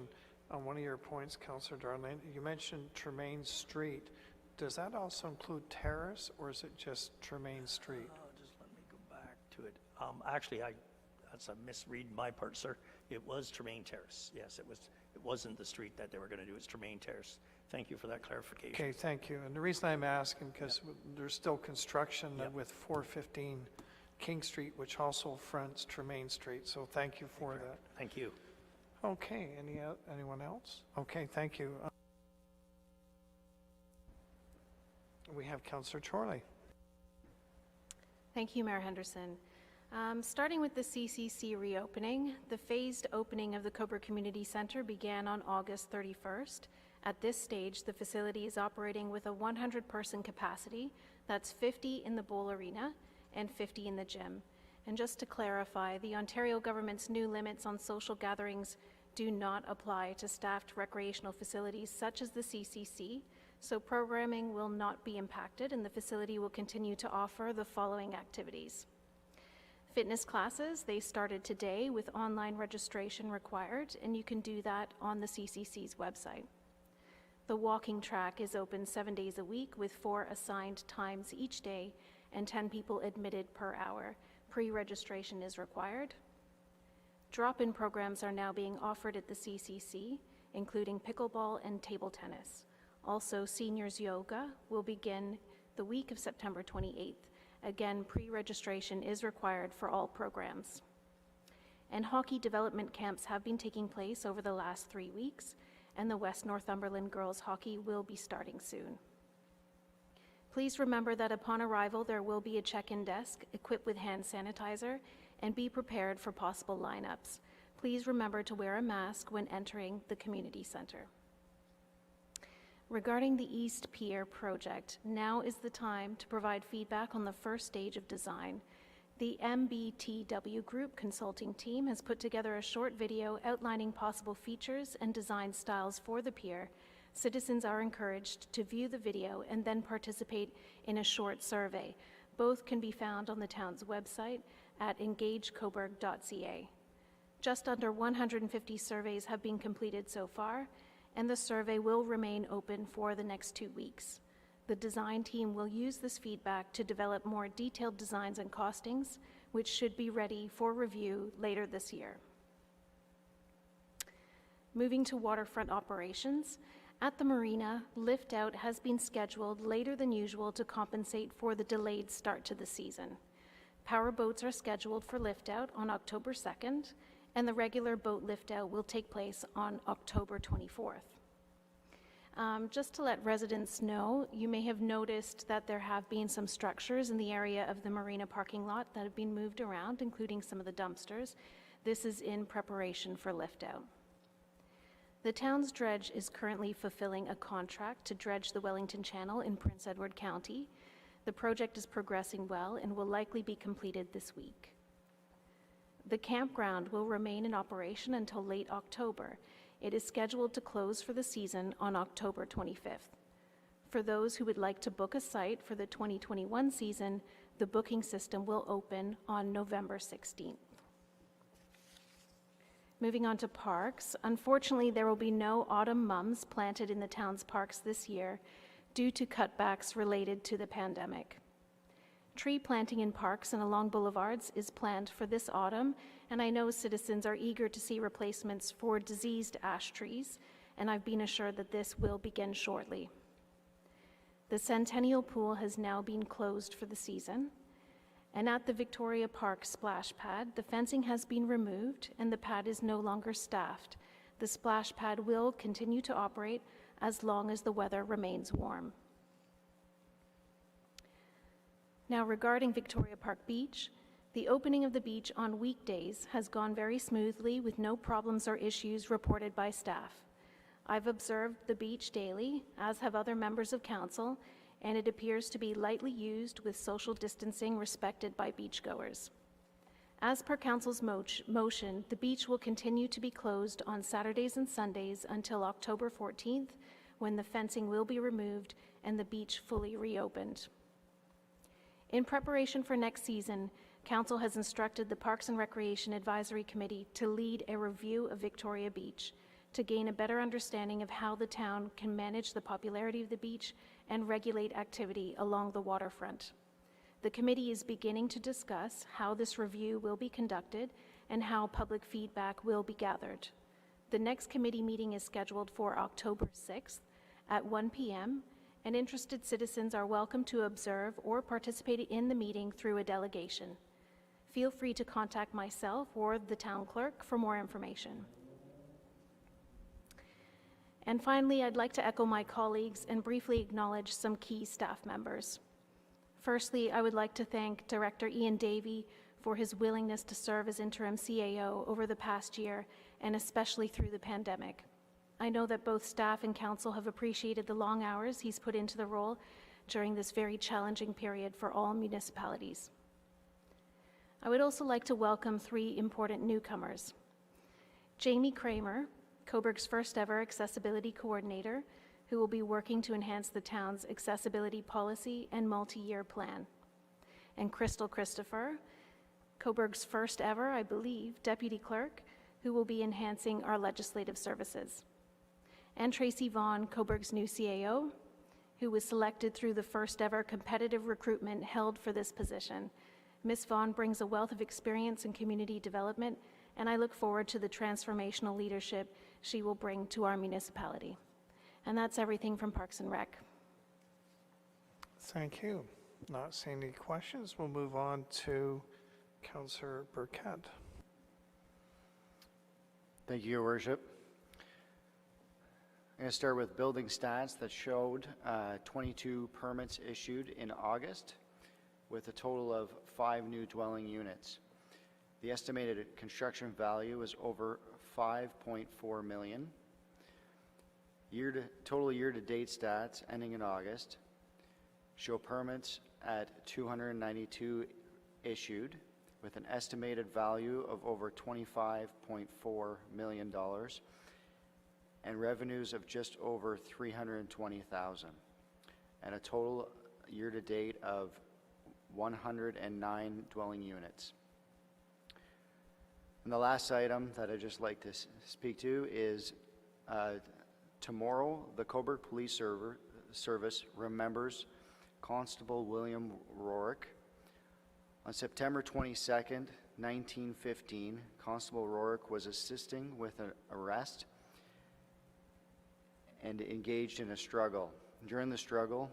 [SPEAKER 1] on one of your points, Councillor Darling. You mentioned Tremaine Street. Does that also include Terrace, or is it just Tremaine Street?
[SPEAKER 7] Just let me go back to it. Actually, that's a misread on my part, sir. It was Tremaine Terrace. Yes, it wasn't the street that they were going to do. It's Tremaine Terrace. Thank you for that clarification.
[SPEAKER 1] Okay, thank you. And the reason I'm asking, because there's still construction with 415 King Street, which also fronts Tremaine Street. So thank you for that.
[SPEAKER 7] Thank you.
[SPEAKER 1] Okay, anyone else? Okay, thank you. We have Councillor Chorley.
[SPEAKER 5] Thank you, Mayor Henderson. Starting with the CCC reopening, the phased opening of the Cobourg Community Centre began on August 31st. At this stage, the facility is operating with a 100-person capacity. That's 50 in the bowl arena and 50 in the gym. And just to clarify, the Ontario government's new limits on social gatherings do not apply to staffed recreational facilities such as the CCC, so programming will not be impacted and the facility will continue to offer the following activities. Fitness classes, they started today with online registration required, and you can do that on the CCC's website. The walking track is open 7 days a week with 4 assigned times each day and 10 people admitted per hour. Pre-registration is required. Drop-in programs are now being offered at the CCC, including pickleball and table tennis. Also, seniors yoga will begin the week of September 28th. Again, pre-registration is required for all programs. And hockey development camps have been taking place over the last 3 weeks, and the West Northumberland girls hockey will be starting soon. Please remember that upon arrival, there will be a check-in desk equipped with hand sanitizer, and be prepared for possible lineups. Please remember to wear a mask when entering the community center. Regarding the East Pier project, now is the time to provide feedback on the first stage of design. The MBTW Group consulting team has put together a short video outlining possible features and design styles for the pier. Citizens are encouraged to view the video and then participate in a short survey. Both can be found on the town's website at engagecobourg.ca. Just under 150 surveys have been completed so far, and the survey will remain open for the next 2 weeks. The design team will use this feedback to develop more detailed designs and costings, which should be ready for review later this year. Moving to waterfront operations, at the marina, lift out has been scheduled later than usual to compensate for the delayed start to the season. Power boats are scheduled for lift out on October 2nd, and the regular boat lift out will take place on October 24th. Just to let residents know, you may have noticed that there have been some structures in the area of the marina parking lot that have been moved around, including some of the dumpsters. This is in preparation for lift out. The town's dredge is currently fulfilling a contract to dredge the Wellington Channel in Prince Edward County. The project is progressing well and will likely be completed this week. The campground will remain in operation until late October. It is scheduled to close for the season on October 25th. For those who would like to book a site for the 2021 season, the booking system will open on November 16th. Moving on to parks, unfortunately there will be no autumn mums planted in the town's parks this year due to cutbacks related to the pandemic. Tree planting in parks and along boulevards is planned for this autumn, and I know citizens are eager to see replacements for diseased ash trees, and I've been assured that this will begin shortly. The Centennial Pool has now been closed for the season, and at the Victoria Park splash pad, the fencing has been removed and the pad is no longer staffed. The splash pad will continue to operate as long as the weather remains warm. Now, regarding Victoria Park Beach, the opening of the beach on weekdays has gone very smoothly with no problems or issues reported by staff. I've observed the beach daily, as have other members of council, and it appears to be lightly used with social distancing respected by beachgoers. As per council's motion, the beach will continue to be closed on Saturdays and Sundays until October 14th, when the fencing will be removed and the beach fully reopened. In preparation for next season, council has instructed the Parks and Recreation Advisory Committee to lead a review of Victoria Beach to gain a better understanding of how the town can manage the popularity of the beach and regulate activity along the waterfront. The committee is beginning to discuss how this review will be conducted and how public feedback will be gathered. The next committee meeting is scheduled for October 6th at 1 p.m., and interested citizens are welcome to observe or participate in the meeting through a delegation. Feel free to contact myself or the town clerk for more information. And finally, I'd like to echo my colleagues and briefly acknowledge some key staff members. Firstly, I would like to thank Director Ian Davey for his willingness to serve as interim CAO over the past year, and especially through the pandemic. I know that both staff and council have appreciated the long hours he's put into the role during this very challenging period for all municipalities. I would also like to welcome 3 important newcomers. Jamie Kramer, Cobourg's first ever accessibility coordinator, who will be working to enhance the town's accessibility policy and multi-year plan. And Crystal Christopher, Cobourg's first ever, I believe, deputy clerk, who will be enhancing our legislative services. And Tracy Vaughn, Cobourg's new CAO, who was selected through the first ever competitive recruitment held for this position. Ms. Vaughn brings a wealth of experience in community development, and I look forward to the transformational leadership she will bring to our municipality. And that's everything from Parks and Rec.
[SPEAKER 1] Thank you. Not seeing any questions, we'll move on to Councillor Burkett.
[SPEAKER 10] Thank you, Your Worship. I'm going to start with building stats that showed 22 permits issued in August with a total of 5 new dwelling units. The estimated construction value is over $5.4 million. Total year-to-date stats ending in August show permits at 292 issued with an estimated value of over $25.4 million and revenues of just over $320,000, and a total year-to-date of 109 dwelling units. And the last item that I'd just like to speak to is tomorrow the Cobourg Police Service remembers Constable William Rourke. On September 22nd, 1915, Constable Rourke was assisting with an arrest and engaged in a struggle. During the struggle,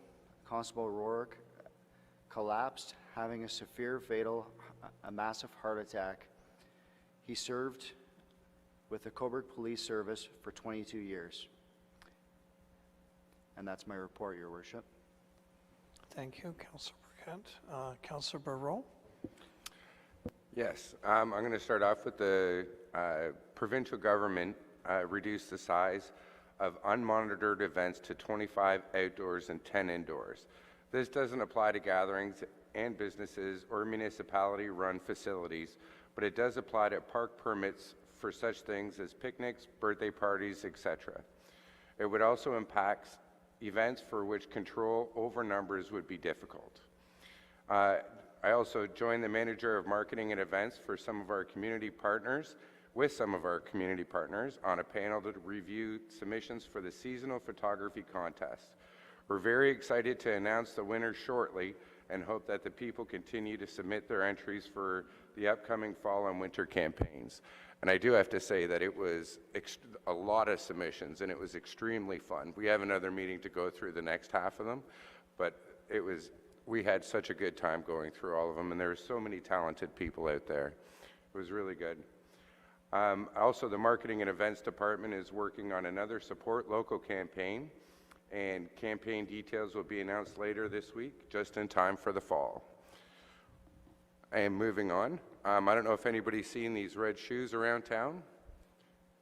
[SPEAKER 10] Constable Rourke collapsed, having a massive heart attack. He served with the Cobourg Police Service for 22 years. And that's my report, Your Worship.
[SPEAKER 1] Thank you, Councillor Burkett. Councillor Barreau.
[SPEAKER 8] Yes, I'm going to start off with the provincial government reduced the size of unmonitored events to 25 outdoors and 10 indoors. This doesn't apply to gatherings and businesses or municipality-run facilities, but it does apply to park permits for such things as picnics, birthday parties, etc. It would also impact events for which control over numbers would be difficult. I also joined the manager of marketing and events for some of our community partners, on a panel to review submissions for the seasonal photography contest. We're very excited to announce the winners shortly, and hope that the people continue to submit their entries for the upcoming fall and winter campaigns. And I do have to say that it was a lot of submissions, and it was extremely fun. We have another meeting to go through the next half of them, but we had such a good time going through all of them, and there were so many talented people out there. It was really good. Also, the Marketing and Events Department is working on another Support Local campaign, and campaign details will be announced later this week, just in time for the fall. And moving on, I don't know if anybody's seen these red shoes around town.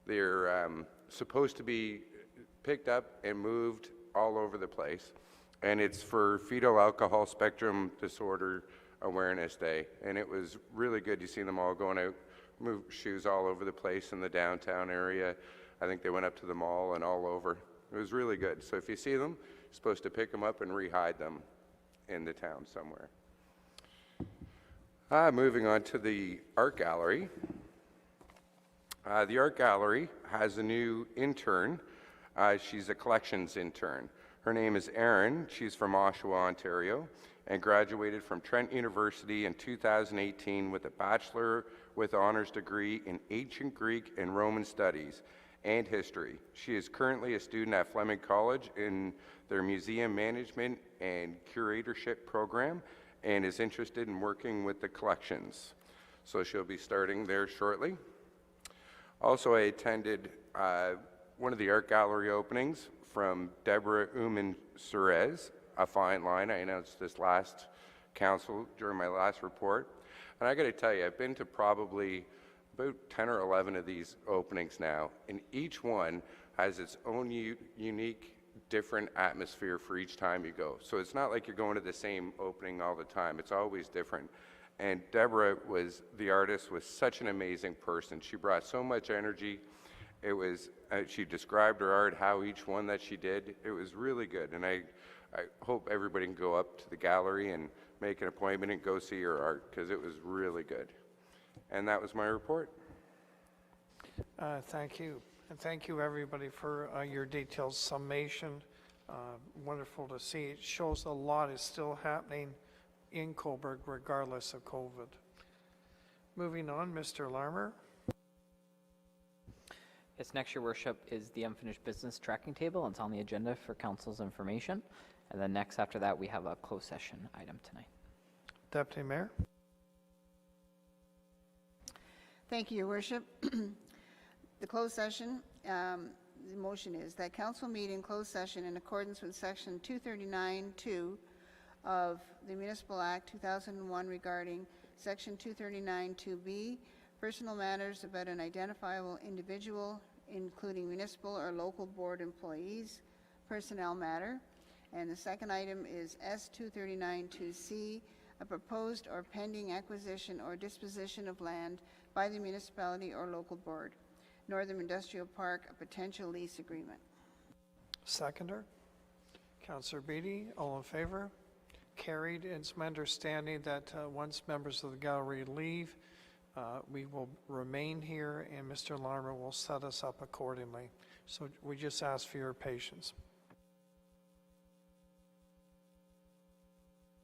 [SPEAKER 8] They're supposed to be picked up and moved all over the place, and it's for Fetal Alcohol Spectrum Disorder Awareness Day, and it was really good to see them all going out, move shoes all over the place in the downtown area. I think they went up to the mall and all over. It was really good. So if you see them, you're supposed to pick them up and rehide them in the town somewhere. Moving on to the art gallery. The art gallery has a new intern. She's a collections intern. Her name is Erin. She's from Oshawa, Ontario, and graduated from Trent University in 2018 with a Bachelor with Honors degree in Ancient Greek and Roman Studies and History. She is currently a student at Fleming College in their Museum Management and Curatorship program and is interested in working with the collections. So she'll be starting there shortly. Also, I attended one of the art gallery openings from Deborah Uman-Surez, a fine line. I announced this last council during my last report. And I got to tell you, I've been to probably about 10 or 11 of these openings now, and each one has its own unique, different atmosphere for each time you go. So it's not like you're going to the same opening all the time. It's always different. And Deborah the artist, was such an amazing person. She brought so much energy. It was, she described her art, how each one that she did. It was really good. And I hope everybody can go up to the gallery and make an appointment and go see her art, because it was really good. And that was my report.
[SPEAKER 1] Thank you. And thank you, everybody, for your detailed summation. Wonderful to see. It shows a lot is still happening in Cobourg, regardless of COVID. Moving on, Mr. Larmer.
[SPEAKER 3] Yes, next, Your Worship, is the unfinished business tracking table, and it's on the agenda for council's information. And then next, after that, we have a closed session item tonight.
[SPEAKER 1] Deputy Mayor.
[SPEAKER 2] Thank you, Your Worship. The closed session, the motion is that council meet in closed session in accordance with section 239(2) of the Municipal Act 2001 regarding section 239(2)B, personal matters about an identifiable individual, including municipal or local board employees, personnel matter. And the second item is S239(2)C, a proposed or pending acquisition or disposition of land by the municipality or local board. Northern Industrial Park, a potential lease agreement.
[SPEAKER 1] Seconder. Councillor Beatty, all in favor? Carried. It's my understanding that once members of the gallery leave, we will remain here and Mr. Larmer will set us up accordingly. So we just ask for your patience.